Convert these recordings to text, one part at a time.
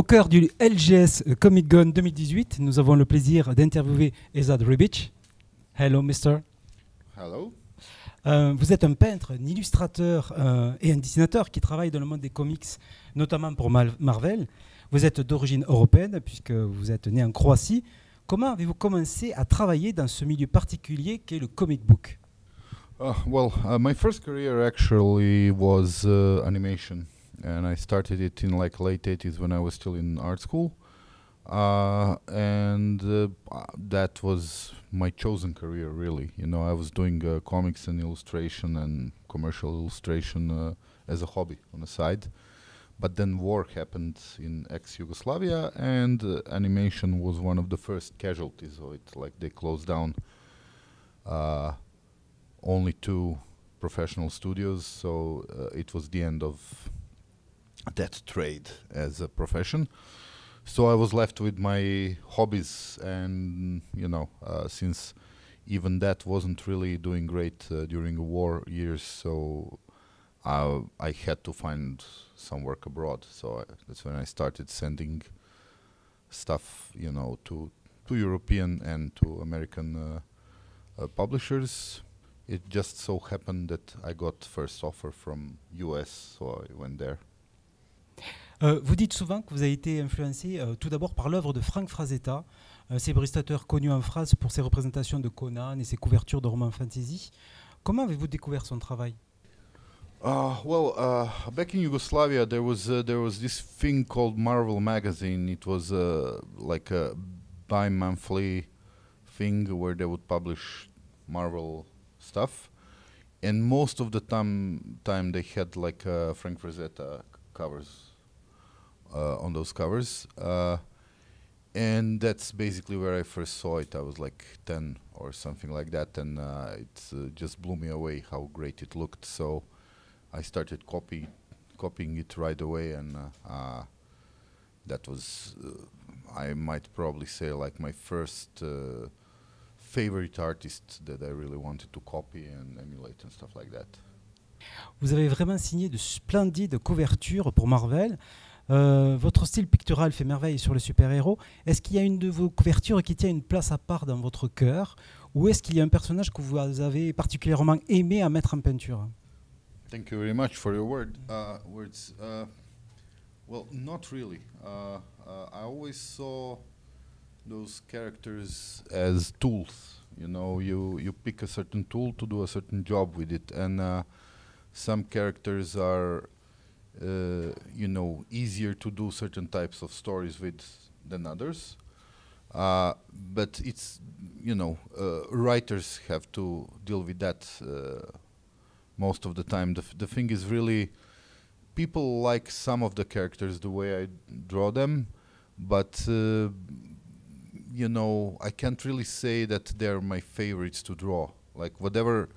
cœur du LGS Comic Con 2018, nous avons le plaisir d'interviewer Esad Ribic. Hello, mister. Hello. Vous êtes un peintre, un illustrateur et un dessinateur qui travaille dans le monde des comics, notamment pour Marvel. Vous êtes d'origine européenne puisque vous êtes né en Croatie. Comment avez-vous commencé à travailler dans ce milieu particulier qu'est le comic book? My first career actually was animation, and I started it in like late 80s when I was still in art school, and that was my chosen career, really. You know, I was doing comics and illustration and commercial illustration as a hobby on the side, but then war happened in ex-Yugoslavia, and animation was one of the first casualties of it. Like they closed down. Only 2 professional studios, so it was the end of that trade as a profession. So I was left with my hobbies, and you know, since even that wasn't really doing great during the war years, so I had to find some work abroad. So that's when I started sending stuff, you know, to European and to American publishers. It just so happened that I got first offer from US, so I went there. Vous dites souvent que vous avez été influencé tout d'abord par l'œuvre de Frank Frazetta, illustrateur connu en France pour ses représentations de Conan et ses couvertures de romans fantasy. Comment avez-vous découvert son travail? Back in Yugoslavia, there was this thing called Marvel Magazine. It was like a bi-monthly thing where they would publish Marvel stuff, and most of the time they had like Frank Frazetta covers on those covers, and that's basically where I first saw it. I was like 10 or something like that, and it just blew me away how great it looked. So I started copying it right away, and that was I might probably say like my first favorite artist that I really wanted to copy and emulate and stuff like that. Vous avez vraiment signé de splendides couvertures pour Marvel. Votre style pictural fait merveille sur les super-héros. Est-ce qu'il y a une de vos couvertures qui tient une place à part dans votre cœur, ou est-ce qu'il y a un personnage que vous avez particulièrement aimé à mettre en peinture? Thank you very much for your words. Not really. I always saw those characters as tools. You know, you pick a certain tool to do a certain job with it, and some characters are you know, easier to do certain types of stories with than others, but it's, you know, writers have to deal with that most of the time. The thing is, really, people like some of the characters the way I draw them, but you know, I can't really say that they're my favorites to draw. Like, whatever,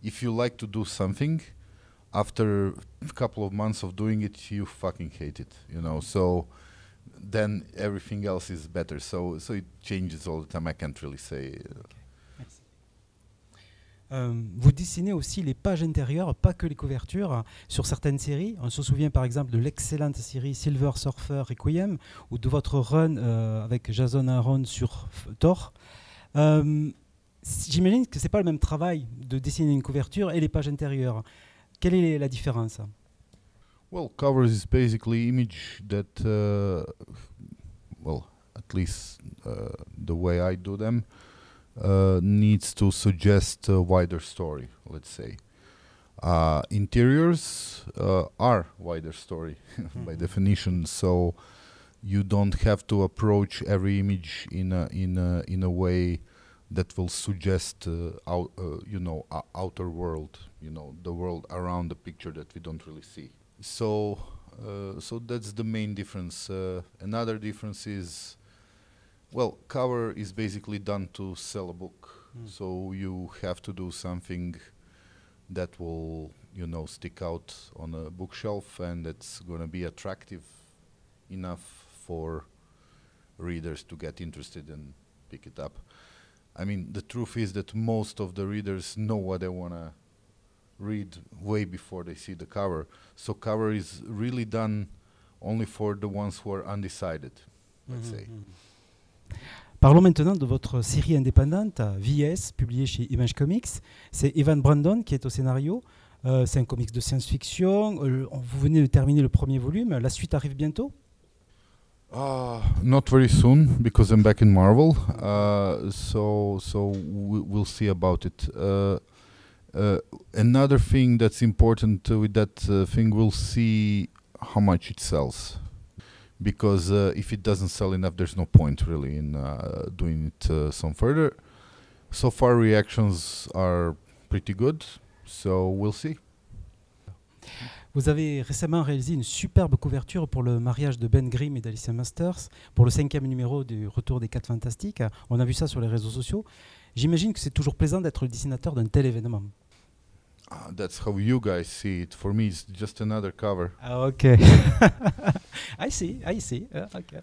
if you like to do something, after a couple of months of doing it, you fucking hate it, you know. So then everything else is better. So it changes all the time. I can't really say. Merci. Vous dessinez aussi les pages intérieures, pas que les couvertures, sur certaines séries. On se souvient par exemple de l'excellente série Silver Surfer Requiem, ou de votre run avec Jason Aaron sur Thor. J'imagine que ce n'est pas le même travail de dessiner une couverture et les pages intérieures. Quelle est la différence? Well, covers is basically image that, at least the way I do them, needs to suggest a wider story, let's say. Interiors are wider story by definition, so you don't have to approach every image in a way that will suggest outer world, you know, the world around the picture that we don't really see. So that's the main difference. Another difference is, well, cover is basically done to sell a book. So you have to do something that will, you know, stick out on a bookshelf, and that's going to be attractive enough for readers to get interested and pick it up. I mean, the truth is that most of the readers know what they want to read way before they see the cover. So cover is really done only for the ones who are undecided, let's say. Parlons maintenant de votre série indépendante, VS, publiée chez Image Comics. C'est Evan Brandon qui est au scénario. C'est un comics de science-fiction. Vous venez de terminer le premier volume. La suite arrive bientôt? Not very soon, because I'm back in Marvel. So we'll see about it. Another thing that's important with that thing, we'll see how much it sells. Because if it doesn't sell enough, there's no point really in doing it some further. So far, reactions are pretty good, so we'll see. Vous avez récemment réalisé une superbe couverture pour le mariage de Ben Grimm et d'Alicia Masters, pour le 5e numéro du Retour des 4 Fantastiques. On a vu ça sur les réseaux sociaux. J'imagine que c'est toujours plaisant d'être le dessinateur d'un tel événement. That's how you guys see it. For me, it's just another cover. Okay. I see. Okay.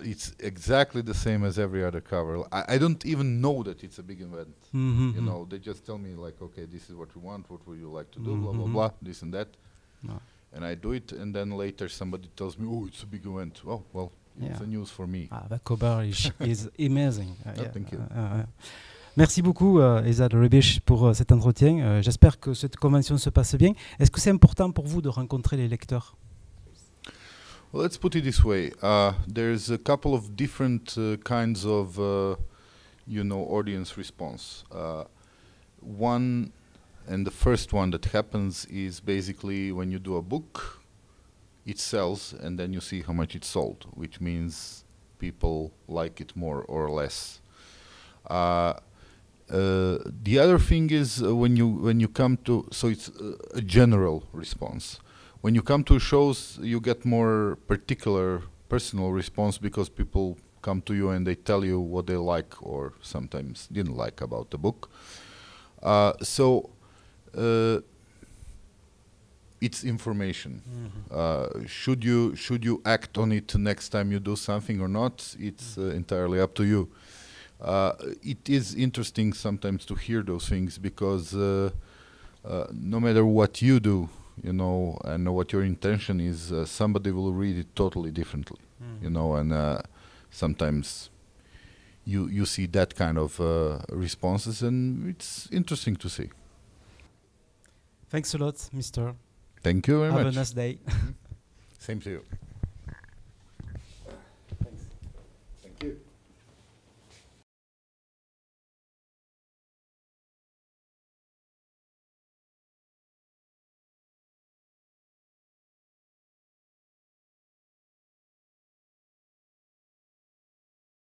It's exactly the same as every other cover. I don't even know that it's a big event. You know, they just tell me like, okay, this is what we want. What would you like to do? Blah blah blah. This and that. And I do it, and then later somebody tells me, "Oh, it's a big event." Oh, well, it's a news for me. The cover is amazing. Thank you. Merci beaucoup, Ezad Rebish, pour cet entretien. J'espère que cette convention se passe bien. Est-ce que c'est important pour vous de rencontrer les lecteurs? Well, let's put it this way. There's a couple of different kinds of, audience response. One, and the first one that happens is basically when you do a book, it sells, and then you see how much it sold, which means people like it more or less. The other thing is when you come to, so it's a general response. When you come to shows, you get more particular personal response because people come to you and they tell you what they like or sometimes didn't like about the book. It's information. Should you act on it next time you do something or not? It's entirely up to you. It is interesting sometimes to hear those things because no matter what you do, and what your intention is, somebody will read it totally differently, and sometimes you see that kind of responses, and it's interesting to see. Thanks a lot, Mr. Thank you very much. Have a nice day. Same to you.